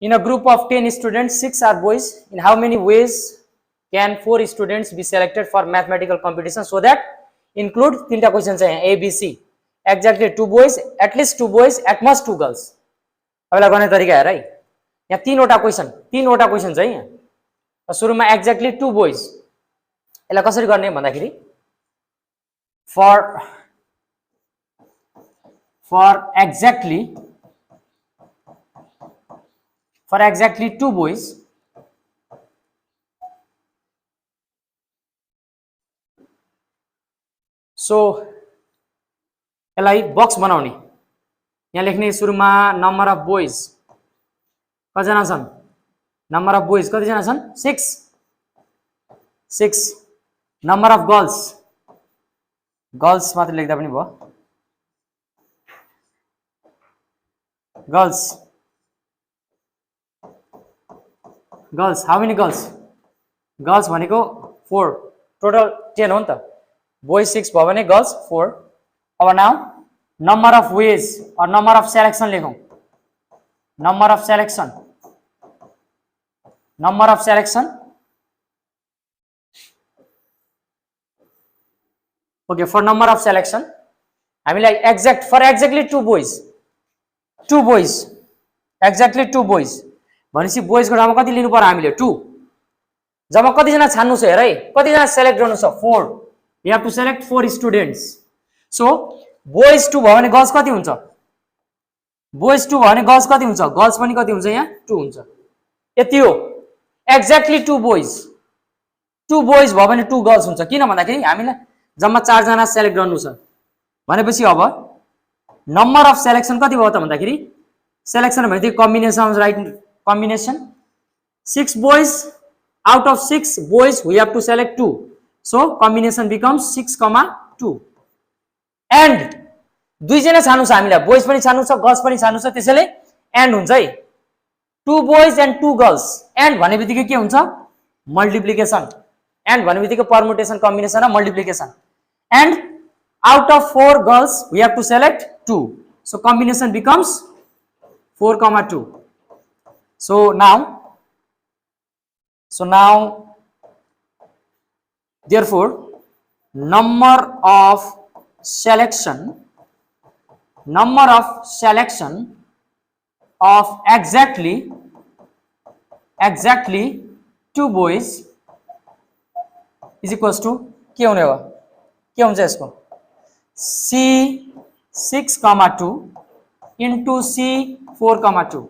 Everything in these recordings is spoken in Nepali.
In a group of 10 students, 6 are boys. In how many ways can 4 students be selected for mathematical competition? So that include 3 questions A, B, C. Exactly 2 boys, at least 2 boys, at most 2 girls. अब गर्ने तरिका हेर है, यहाँ 3वटा क्वेशन है यहाँ। सुरुमा एक्ज्याक्टली 2 बोइज, यसलाई कसरी गर्ने भन्दाखेरि for exactly 2 boys, so यसलाई बक्स बनाउने, यहाँ लेख्ने सुरुमा नम्बर अफ बोइज कतिजना छन्, नम्बर अफ बोइज कतिजना छन् 6, नम्बर अफ गर्ल्स मात्र लेख्दा पनि भयो, गर्ल्स हाउ मेनी गर्ल्स भनेको 4, टोटल 10 हो नि त, बोइज 6 भयो भने गर्ल्स 4। अब now number of ways or number of selection लेखौं, number of selection okay. For number of selection हामीलाई एक्ज्याक्टली 2 बोइज एक्ज्याक्टली 2 बोइज भनेपछि बोइजको ठाउँमा कति लिनु पर्यो हामीले 2। जम्मा कतिजना छान्नु छ हेर है, कतिजना सेलेक्ट गर्नु छ 4, you have to select 4 students. So boys 2 भयो भने गर्ल्स कति हुन्छ, बोइज 2 भयो भने गर्ल्स कति हुन्छ, गर्ल्स पनि कति हुन्छ यहाँ 2 हुन्छ, यति हो। एक्ज्याक्टली 2 बोइज भयो भने 2 गर्ल्स हुन्छ, किन भन्दाखेरि हामीलाई जम्मा 4 जना सेलेक्ट गर्नु छ भनेपछि अब नम्बर अफ सेलेक्सन कति भयो त भन्दाखेरि सेलेक्सन भनेको combination, right, combination 6 boys out of 6 boys we have to select 2, so combination becomes 6,2 and 2 जना छान्नु छ हामीलाई, बोइज पनि छान्नु छ गर्ल्स पनि छान्नु छ, त्यसैले एन्ड हुन्छ है 2 boys and 2 girls। एन्ड भनेबित्तिकै के हुन्छ मल्टिप्लिकेसन, एन्ड भनेबित्तिकै परमुटेसन, कम्बिनेसन र multiplication. And out of 4 girls we have to select 2, so combination becomes 4,2। so now therefore number of selection of exactly 2 boys is equals to के हुने हो, के हुन्छ यसको C6,2 into C4,2।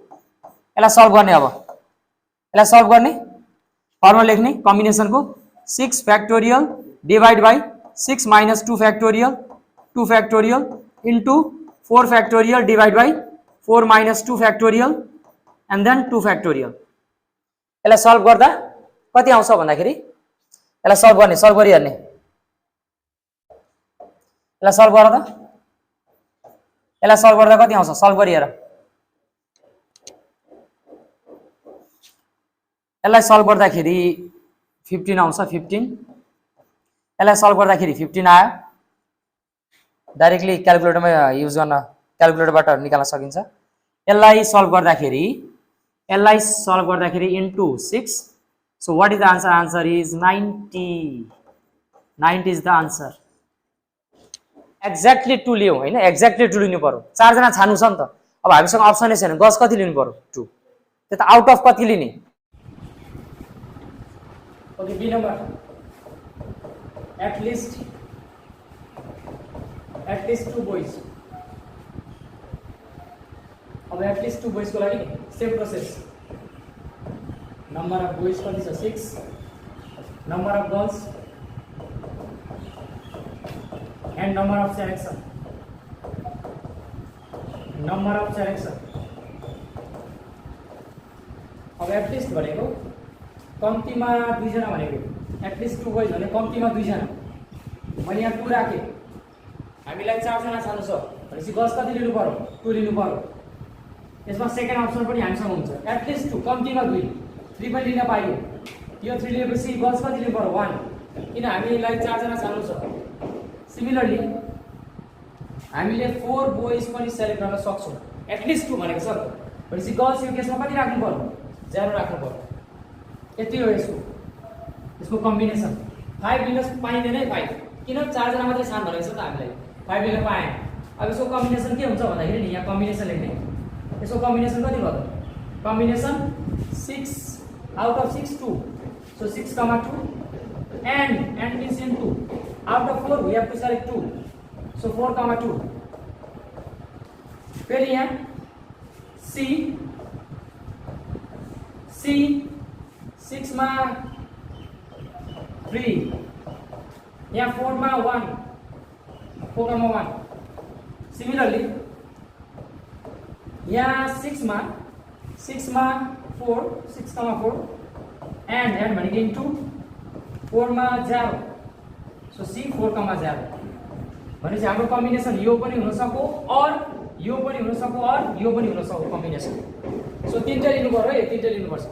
यसलाई सल्भ गर्ने, अब यसलाई सल्भ गर्ने फर्मुला लेख्ने कम्बिनेसनको 6 factorial divide by 6 minus 2 factorial into 4 factorial divide by 4 minus 2 factorial and then 2 factorial। यसलाई सल्भ गर्दा कति आउँछ भन्दाखेरि यसलाई सल्भ गरिहेर्ने, यसलाई सल्भ गर्दा कति आउँछ सल्भ गरिहेर, यसलाई सल्भ गर्दाखेरि 15 आउँछ 15, यसलाई सल्भ गर्दाखेरि 15 आयो, डाइरेक्टली क्याल्कुलेटरमा युज गर्न क्याल्कुलेटरबाट निकाल्न सकिन्छ। यसलाई सल्भ गर्दाखेरि into 6, so what is the answer, answer is 90 is the answer. Exactly 2 लियौ हैन, एक्ज्याक्टली 2 लिनु पर्यो, 4 जना छान्नु छ नि त, अब हामीसँग अप्सनै छैन, गर्ल्स कति लिनु पर्यो 2, त्यो त आउट अफ कति लिने। Okay B number at least 2 boys. अब एट लिस्ट 2 बोइज को लागि same process, number of boys कति छ 6, number of girls and number of selection अब एटलिस्ट भनेको कम्तीमा 2 जना भनेको, एटलिस्ट 2 बोइज भने कम्तीमा 2 जना, मैले यहाँ 2 राखेँ, हामीलाई 4 जना छान्नु छ भनेपछि गर्ल्स कति लिनु पर्यो 2 लिनु पर्यो। यसमा सेकेन्ड अप्सन पनि हामीसँग हुन्छ, एटलिस्ट 2 कम्तीमा 2, 3 पनि लिन पाइयो, यो 3 लिएपछि गर्ल्स कति लिनु पर्यो 1, किन हामीलाई 4 जना छान्नु छ। सिमिलरली हामीले 4 बोइज पनि सेलेक्ट गर्न सक्छौं, एटलिस्ट 2 भनेको छ भनेपछि गर्ल्स यो केसमा कति राख्नु पर्यो 0 राख्नु पर्यो यति हो यसको कम्बिनेसन 5 लिन पाइँदैन है 5 किन 4 जना मात्रै छन् भनेको छ त हामीलाई 5 लिन पाएन अब यसको कम्बिनेसन के हुन्छ भन्दाखेरि नि यहाँ कम्बिनेसन लेख्ने यसको कम्बिनेसन कति भयो combination 6 out of 6 2 so 6 comma 2 and means into out of 4 we have to select 2 so 4 comma 2 फिर यहाँ C 6 मा 3 यहाँ 4 मा 1 4 comma 1 similarly यहाँ 6 मा 4 6 comma 4 and भनेको into 4 मा 0 so C 4 comma 0 भनेपछि हाम्रो कम्बिनेसन यो पनि हुन सक्यो और यो पनि हुन सक्यो और यो पनि हुन सक्यो कम्बिनेसन सो तीनटा लिनु पर्यो है तीनटा लिनु पर्छ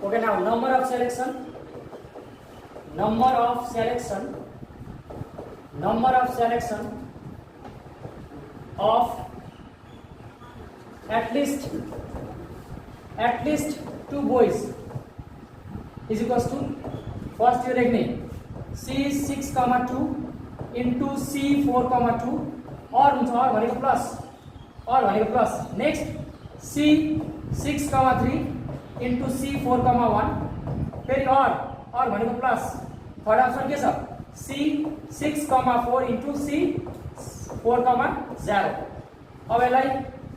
okay now number of selection of at least 2 boys is equals to first यो लेख्ने C 6 comma 2 into C 4 comma 2 और हुन्छ और भनेको plus next C 6 comma 3 into C 4 comma 1 फेरि और भनेको प्लस थर्ड अप्सन के छ C 6 comma 4 into C 4 comma 0 अब यसलाई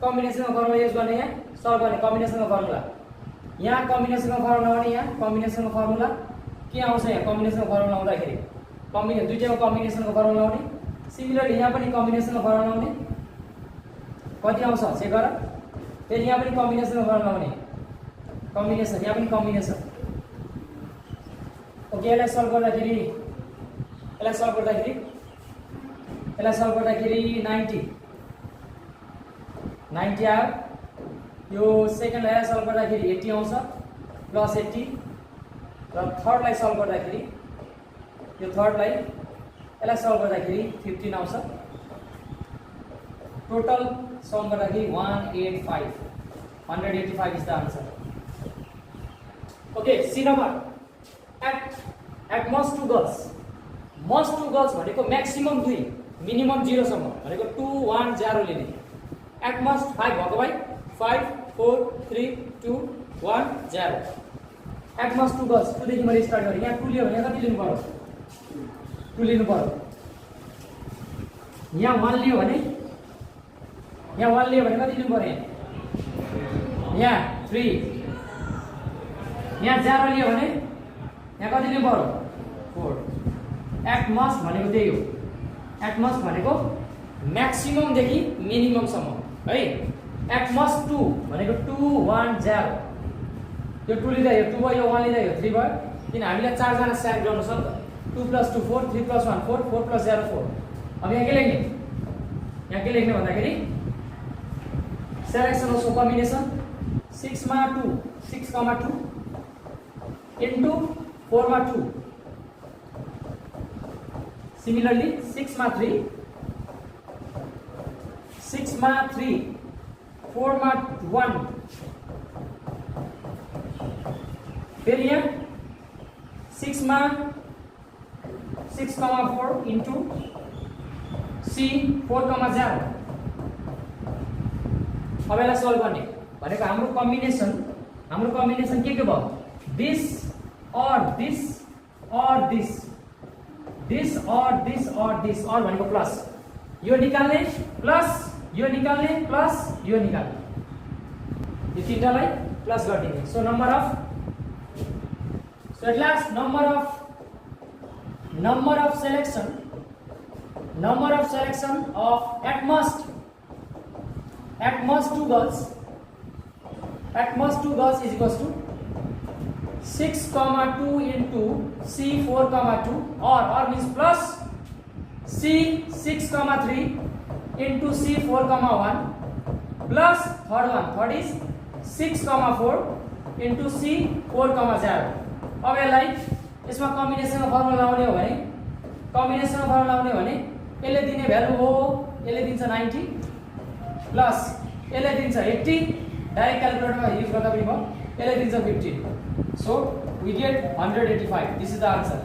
कम्बिनेसनको फर्मुला युज गर्ने यहाँ सल्भ गर्ने कम्बिनेसनको फर्मुला यहाँ कम्बिनेसनको फर्मुला भने यहाँ कम्बिनेसनको फर्मुला के आउँछ यहाँ कम्बिनेसनको फर्मुला आउँदाखेरि दुईटैको कम्बिनेसनको फर्मुला आउने सिमिलरली यहाँ पनि कम्बिनेसनको फर्मुला आउने कति आउँछ चेक गर फेरि यहाँ पनि कम्बिनेसनको फर्मुला आउने कम्बिनेसन यहाँ पनि कम्बिनेसन ओके यसलाई सल्भ गर्दाखेरि 90 आयो यो सेकेन्डलाई सल्भ गर्दाखेरि 80 आउँछ प्लस 80 र थर्डलाई सल्भ गर्दाखेरि यो थर्डलाई यसलाई सल्भ गर्दाखेरि 15 आउँछ टोटल सम गर्दाखेरि 185 is the answer okay C number at most two girls भनेको म्याक्सिमम 2 मिनिमम 0 सम्म भनेको 2 1 0 लिने एट मस्ट 5 भएको भाइ 5 4 3 2 1 0 एट मस्ट 2 गर्ल्स 2 देखि मैले स्टार्ट गरेँ यहाँ 2 लियो भने कति लिनु पर्यो 2 लिनु पर्यो यहाँ 1 लियो भने कति लिनु पर्यो यहाँ 3 यहाँ 0 लियो भने यहाँ कति लिनु पर्यो 4 एट मस्ट भनेको त्यही हो एट मस्ट भनेको म्याक्सिमम देखि मिनिमम सम्म है एट मस्ट 2 भनेको 2 1 0 यो 2 लिँदा यो 2 भयो यो 1 लिँदा यो 3 भयो किन हामीलाई 4 जना सेलेक्ट गर्नु छ नि त 2 + 2 4 3 + 1 4 4 + 0 4 अब यहाँ के लेख्ने भन्दाखेरि सेलेक्सन अफ कम्बिनेसन 6 मा 2 6 comma 2 into 4 मा 2 similarly 6 मा 3 4 मा 1 फिर यहाँ 6 मा 6 comma 4 into C 4 comma 0 अब यसलाई सल्भ गर्ने भनेको हाम्रो कम्बिनेसन के भयो this or this or this or भनेको प्लस यो निकाल्ने प्लस यो निकाल्ने प्लस यो निकाल्ने यो तीनटालाई प्लस गरिदिने so number of at last number of selection of at most 2 girls is equals to 6 comma 2 into C 4 comma 2 or means plus C 6 comma 3 into C 4 comma 1 plus third is 6 comma 4 into C 4 comma 0 अब यसलाई यसमा कम्बिनेसनको फर्मुला लाउने हो भने यसले दिने भ्यालु हो यसले दिन्छ 90 प्लस यसले दिन्छ 80 डाइरेक्ट क्याल्कुलेटरमा युज गर्दा पनि भयो, यसले दिन्छ 15. So we get 185. This is the answer.